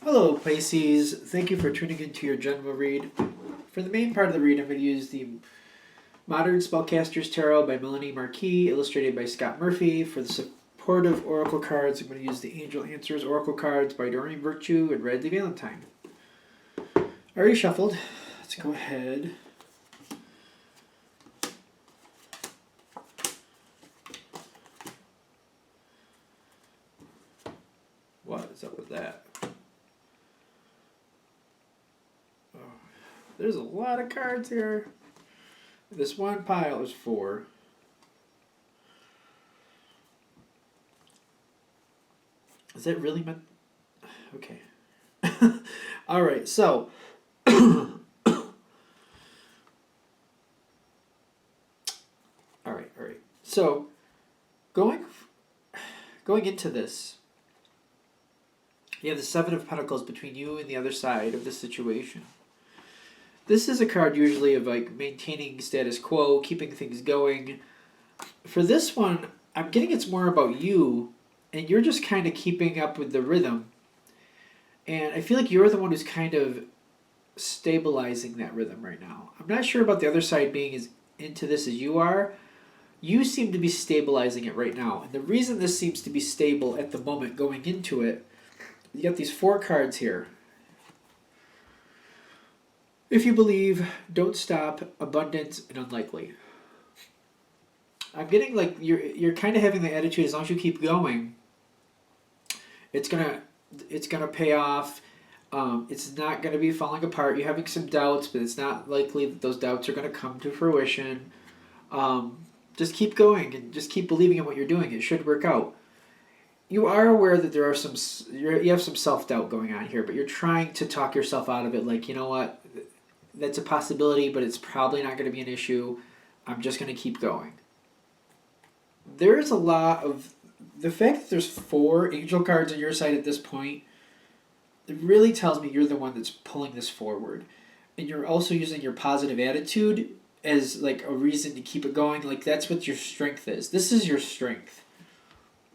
Hello, Pisces. Thank you for tuning into your general read. For the main part of the read, I'm going to use the Modern Spellcaster's Tarot by Melanie Marquis, illustrated by Scott Murphy. For the supportive oracle cards, I'm going to use the Angel Answers Oracle cards by Doreen Virtue and Radley Valentine. Already shuffled. Let's go ahead. What is up with that? Oh, there's a lot of cards here. This one pile is 4. Is that really meant? Okay. All right, so all right. So going into this, you have the Seven of Pentacles between you and the other side of the situation. This is a card usually of like maintaining status quo, keeping things going. For this one, I'm getting it's more about you, and you're just kind of keeping up with the rhythm. And I feel like you're the one who's kind of stabilizing that rhythm right now. I'm not sure about the other side being as into this as you are. You seem to be stabilizing it right now. And the reason this seems to be stable at the moment going into it, you got these 4 cards here. If you believe, don't stop, abundance, and unlikely. I'm getting like you're kind of having the attitude as long as you keep going, it's gonna pay off. It's not gonna be falling apart. You're having some doubts, but it's not likely that those doubts are gonna come to fruition. Just keep going and just keep believing in what you're doing. It should work out. You are aware that there are you have some self-doubt going on here, but you're trying to talk yourself out of it. Like, you know what, that's a possibility, but it's probably not going to be an issue. I'm just going to keep going. There's a lot of the fact that there's 4 angel cards on your side at this point. It really tells me you're the one that's pulling this forward, and you're also using your positive attitude as like a reason to keep it going. Like, that's what your strength is. This is your strength.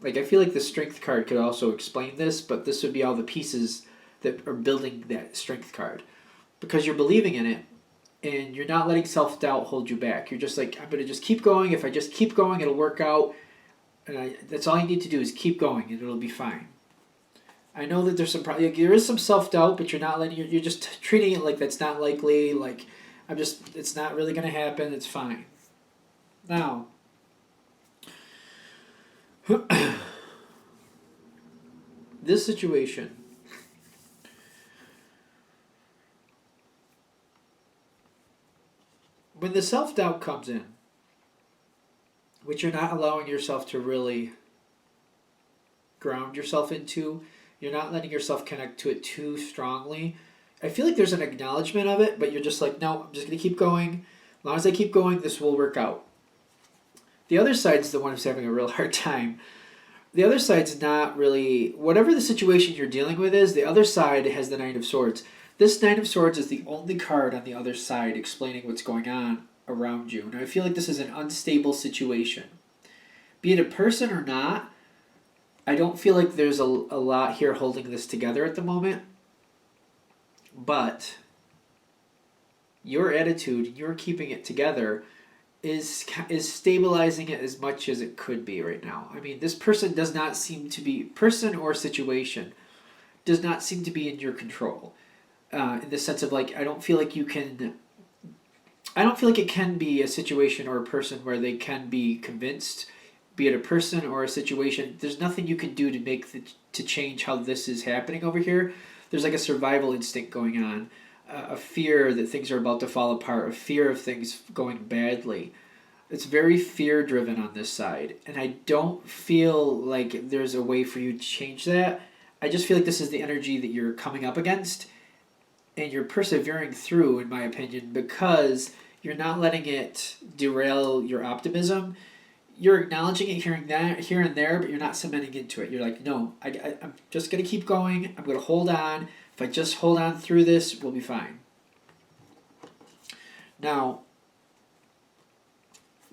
Like, I feel like the strength card could also explain this, but this would be all the pieces that are building that strength card, because you're believing in it and you're not letting self-doubt hold you back. You're just like, I'm going to just keep going. If I just keep going, it'll work out. And that's all you need to do is keep going and it'll be fine. I know that there is some self-doubt, but you're not letting, you're just treating it like that's not likely. Like, it's not really going to happen. It's fine. Now, this situation, when the self-doubt comes in, which you're not allowing yourself to really ground yourself into, you're not letting yourself connect to it too strongly. I feel like there's an acknowledgement of it, but you're just like, no, I'm just going to keep going. As long as I keep going, this will work out. The other side's the one who's having a real hard time. The other side's not really, whatever the situation you're dealing with is, the other side has the Nine of Swords. This Nine of Swords is the only card on the other side explaining what's going on around you. And I feel like this is an unstable situation. Be it a person or not, I don't feel like there's a lot here holding this together at the moment. But your attitude, you're keeping it together, is stabilizing it as much as it could be right now. I mean, this person does not seem to be, person or situation, does not seem to be in your control. In the sense of like, I don't feel like it can be a situation or a person where they can be convinced, be it a person or a situation. There's nothing you can do to change how this is happening over here. There's like a survival instinct going on. A fear that things are about to fall apart, a fear of things going badly. It's very fear-driven on this side, and I don't feel like there's a way for you to change that. I just feel like this is the energy that you're coming up against, and you're persevering through, in my opinion, because you're not letting it derail your optimism. You're acknowledging it here and there, but you're not cementing into it. You're like, no, I'm just going to keep going. I'm going to hold on. If I just hold on through this, we'll be fine. Now,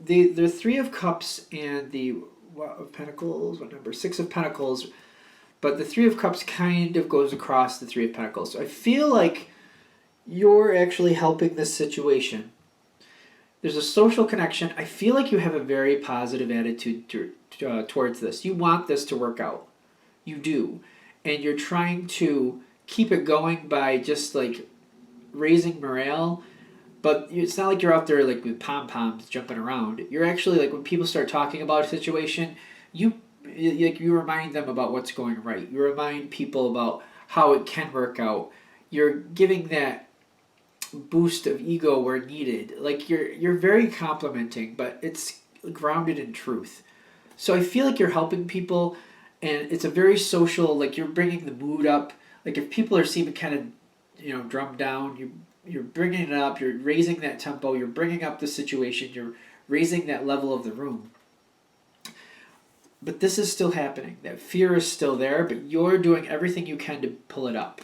the Three of Cups and the of Pentacles, what number? 6 of Pentacles But the Three of Cups kind of goes across the Three of Pentacles. So I feel like you're actually helping this situation. There's a social connection. I feel like you have a very positive attitude towards this. You want this to work out. You do. And you're trying to keep it going by just like raising morale. But it's not like you're out there like with pom-poms jumping around. You're actually like when people start talking about a situation, you remind them about what's going right. You remind people about how it can work out. You're giving that boost of ego where needed. Like you're very complimenting, but it's grounded in truth. So I feel like you're helping people, and it's a very social. Like you're bringing the mood up. Like if people are seeming kind of drummed down, you're bringing it up. You're raising that tempo. You're bringing up the situation. You're raising that level of the room. But this is still happening. That fear is still there, but you're doing everything you can to pull it up.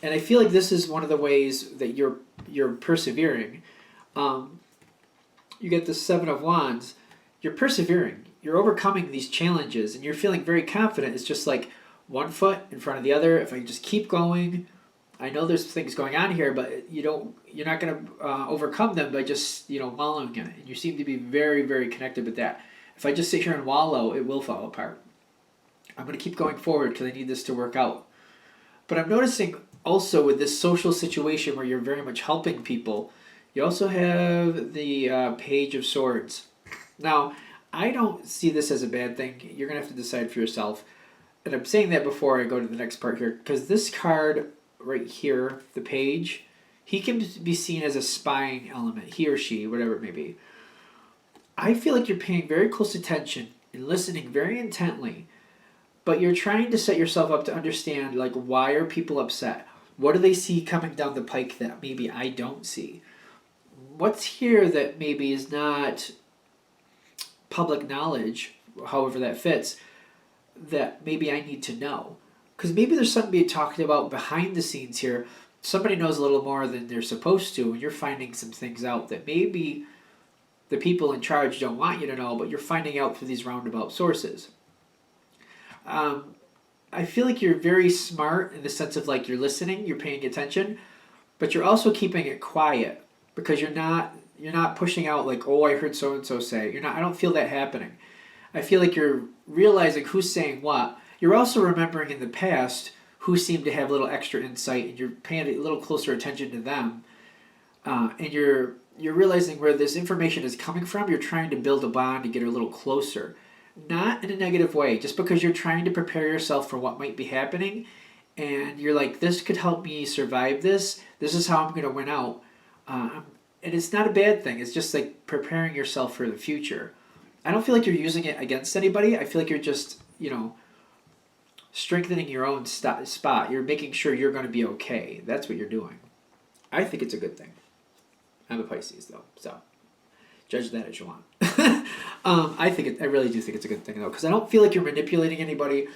And I feel like this is one of the ways that you're persevering. You get the Seven of Wands. You're persevering. You're overcoming these challenges, and you're feeling very confident. It's just like one foot in front of the other. If I just keep going, I know there's things going on here, but you're not going to overcome them by just wallowing in it. And you seem to be very, very connected with that. If I just sit here and wallow, it will fall apart. I'm going to keep going forward because I need this to work out. But I'm noticing also with this social situation where you're very much helping people, you also have the Page of Swords. Now, I don't see this as a bad thing. You're going to have to decide for yourself. And I'm saying that before I go to the next part here, because this card right here, the Page, he can be seen as a spying element, he or she, whatever it may be. I feel like you're paying very close attention and listening very intently, but you're trying to set yourself up to understand, like, why are people upset? What do they see coming down the pike that maybe I don't see? What's here that maybe is not public knowledge, however that fits, that maybe I need to know? Because maybe there's something being talked about behind the scenes here. Somebody knows a little more than they're supposed to, and you're finding some things out that maybe the people in charge don't want you to know, but you're finding out through these roundabout sources. I feel like you're very smart in the sense of like you're listening, you're paying attention, but you're also keeping it quiet because you're not pushing out like, oh, I heard so and so say. You're not. I don't feel that happening. I feel like you're realizing who's saying what. You're also remembering in the past who seemed to have a little extra insight, and you're paying a little closer attention to them, and you're realizing where this information is coming from. You're trying to build a bond to get a little closer. Not in a negative way, just because you're trying to prepare yourself for what might be happening, and you're like, this could help me survive this. This is how I'm going to win out. And it's not a bad thing. It's just like preparing yourself for the future. I don't feel like you're using it against anybody. I feel like you're just, strengthening your own spot. You're making sure you're going to be okay. That's what you're doing. I think it's a good thing. I'm a Pisces, though, so judge that as you want. I really do think it's a good thing, though, because I don't feel like you're manipulating anybody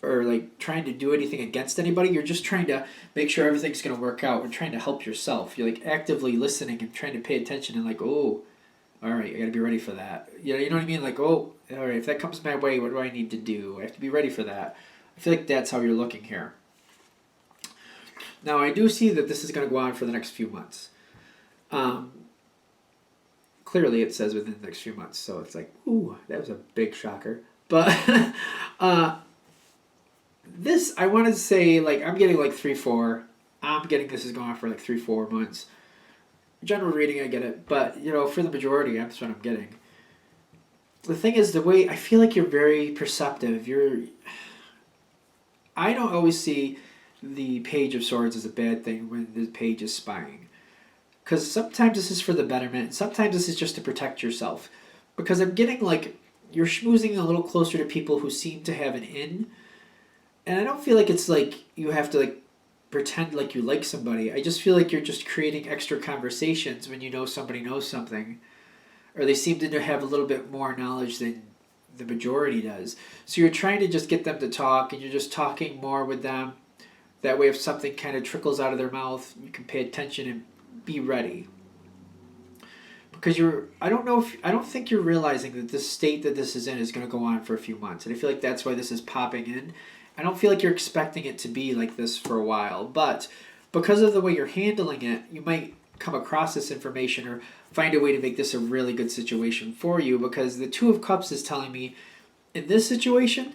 or like trying to do anything against anybody. You're just trying to make sure everything's going to work out and trying to help yourself. You're like actively listening and trying to pay attention and like, oh, all right, I got to be ready for that. You know what I mean? Like, oh, all right, if that comes my way, what do I need to do? I have to be ready for that. I feel like that's how you're looking here. Now, I do see that this is going to go on for the next few months. Clearly, it says within the next few months, so it's like, ooh, that was a big shocker. But this, I want to say, like, I'm getting like 3-4. I'm getting this is going on for like 3-4 months. General reading, I get it, but for the majority, that's what I'm getting. The thing is, the way I feel like you're very perceptive. I don't always see the Page of Swords as a bad thing when the page is spying. Because sometimes this is for the betterment, and sometimes this is just to protect yourself. Because I'm getting like, you're schmoozing a little closer to people who seem to have an in. And I don't feel like it's like you have to like pretend like you like somebody. I just feel like you're just creating extra conversations when you know somebody knows something. Or they seem to have a little bit more knowledge than the majority does. So you're trying to just get them to talk, and you're just talking more with them. That way if something kind of trickles out of their mouth, you can pay attention and be ready. Because I don't think you're realizing that the state that this is in is going to go on for a few months. And I feel like that's why this is popping in. I don't feel like you're expecting it to be like this for a while, but because of the way you're handling it, you might come across this information or find a way to make this a really good situation for you, because the Two of Cups is telling me in this situation,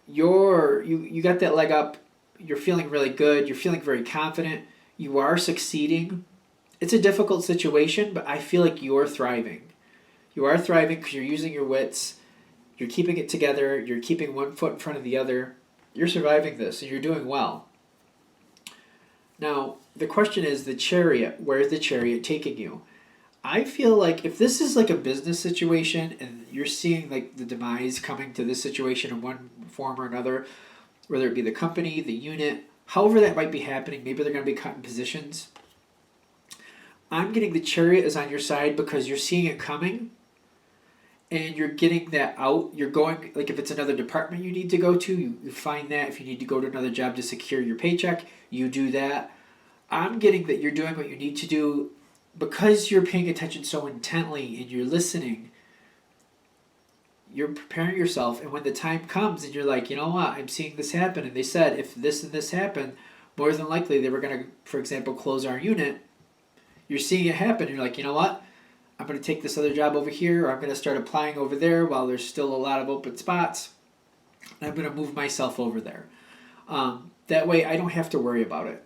you got that leg up, you're feeling really good, you're feeling very confident, you are succeeding. It's a difficult situation, but I feel like you're thriving. You are thriving because you're using your wits, you're keeping it together, you're keeping one foot in front of the other. You're surviving this and you're doing well. Now, the question is the Chariot. Where is the Chariot taking you? I feel like if this is like a business situation and you're seeing like the demise coming to this situation in one form or another, whether it be the company, the unit, however that might be happening, maybe they're going to be cutting positions. I'm getting the Chariot is on your side because you're seeing it coming and you're getting that out. You're going, like if it's another department you need to go to, you find that. If you need to go to another job to secure your paycheck, you do that. I'm getting that you're doing what you need to do because you're paying attention so intently and you're listening. You're preparing yourself, and when the time comes and you're like, you know what, I'm seeing this happen, and they said if this and this happened, more than likely they were going to, for example, close our unit. You're seeing it happen, and you're like, you know what, I'm going to take this other job over here, or I'm going to start applying over there while there's still a lot of open spots, and I'm going to move myself over there. That way I don't have to worry about it.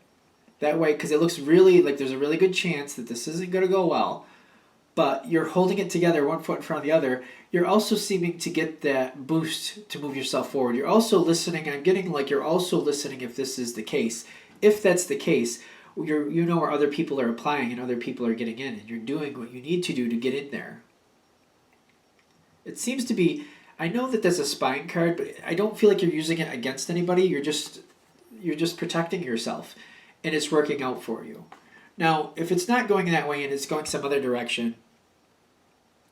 That way, because it looks really like there's a really good chance that this isn't going to go well, but you're holding it together one foot in front of the other. You're also seeming to get that boost to move yourself forward. You're also listening. I'm getting like you're also listening if this is the case. If that's the case, you know where other people are applying and other people are getting in, and you're doing what you need to do to get in there. It seems to be, I know that that's a spying card, but I don't feel like you're using it against anybody. You're just protecting yourself, and it's working out for you. Now, if it's not going that way and it's going some other direction,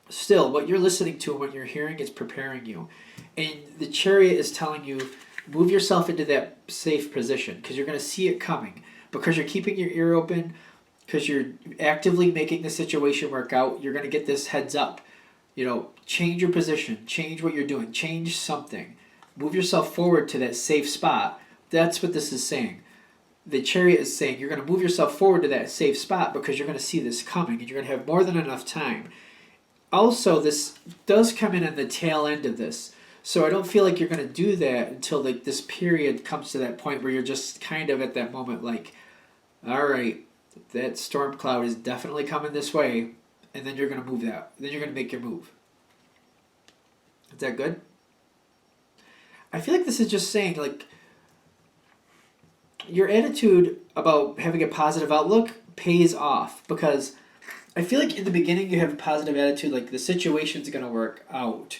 still, what you're listening to and what you're hearing is preparing you. And the Chariot is telling you, move yourself into that safe position because you're going to see it coming. Because you're keeping your ear open, because you're actively making the situation work out, you're going to get this heads up. Change your position, change what you're doing, change something. Move yourself forward to that safe spot. That's what this is saying. The Chariot is saying you're going to move yourself forward to that safe spot because you're going to see this coming and you're going to have more than enough time. Also, this does come in at the tail end of this. So I don't feel like you're going to do that until this period comes to that point where you're just kind of at that moment like, all right, that storm cloud is definitely coming this way, and then you're going to move that. Then you're going to make your move. Is that good? I feel like this is just saying like your attitude about having a positive outlook pays off because I feel like in the beginning you have a positive attitude like the situation's going to work out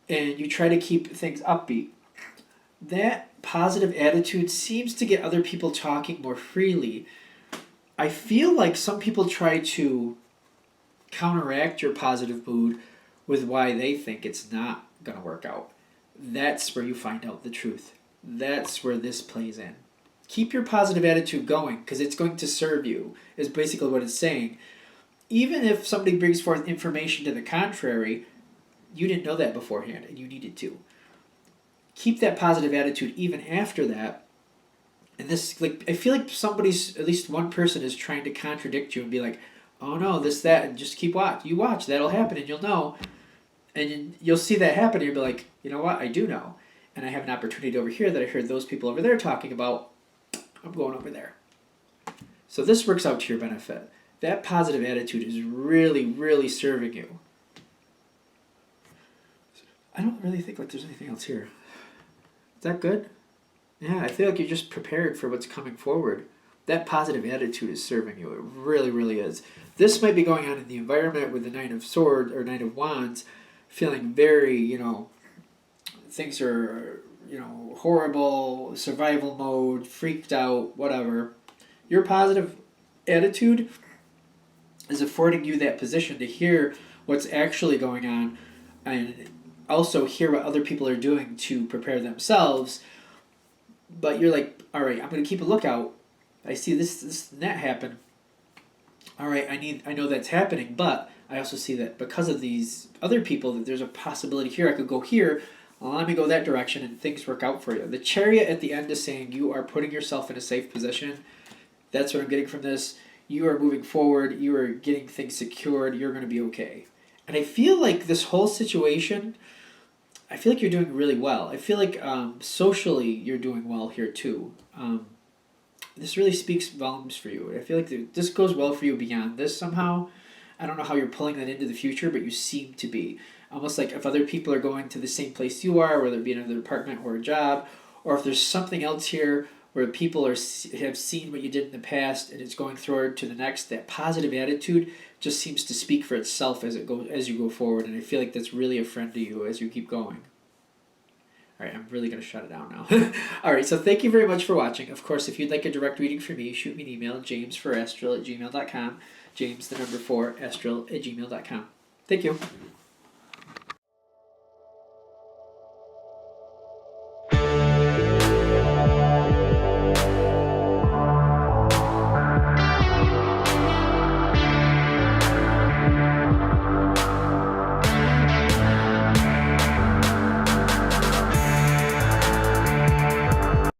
and you try to keep things upbeat. That positive attitude seems to get other people talking more freely. I feel like some people try to counteract your positive mood with why they think it's not going to work out. That's where you find out the truth. That's where this plays in. Keep your positive attitude going because it's going to serve you, is basically what it's saying. Even if somebody brings forth information to the contrary, you didn't know that beforehand and you needed to. Keep that positive attitude even after that. And this, I feel like at least one person is trying to contradict you and be like, oh no, this, that, and just keep watch. You watch, that'll happen and you'll know. And you'll see that happen and you'll be like, you know what, I do know. And I have an opportunity over here that I heard those people over there talking about. I'm going over there. So this works out to your benefit. That positive attitude is really, really serving you. I don't really think there's anything else here. Is that good? Yeah, I feel like you're just prepared for what's coming forward. That positive attitude is serving you. It really, really is. This might be going on in the environment with the Knight of Swords or Knight of Wands, feeling very, things are, horrible, survival mode, freaked out, whatever. Your positive attitude is affording you that position to hear what's actually going on and also hear what other people are doing to prepare themselves. But you're like, all right, I'm going to keep a lookout. I see this and that happen. All right, I know that's happening, but I also see that because of these other people that there's a possibility here I could go here. Let me go that direction and things work out for you. The Chariot at the end is saying you are putting yourself in a safe position. That's what I'm getting from this. You are moving forward. You are getting things secured. You're going to be okay. And I feel like this whole situation, I feel like you're doing really well. I feel like socially you're doing well here too. This really speaks volumes for you. I feel like this goes well for you beyond this somehow. I don't know how you're pulling that into the future, but you seem to be. Almost like if other people are going to the same place you are, whether it be another department or a job, or if there's something else here where people have seen what you did in the past and it's going forward to the next, that positive attitude just seems to speak for itself as you go forward, and I feel like that's really a friend to you as you keep going. All right, I'm really going to shut it down now. All right, so thank you very much for watching. Of course, if you'd like a direct reading from me, shoot me an email, jamesforastral@gmail.com. James, the number 4, astral@gmail.com. Thank you.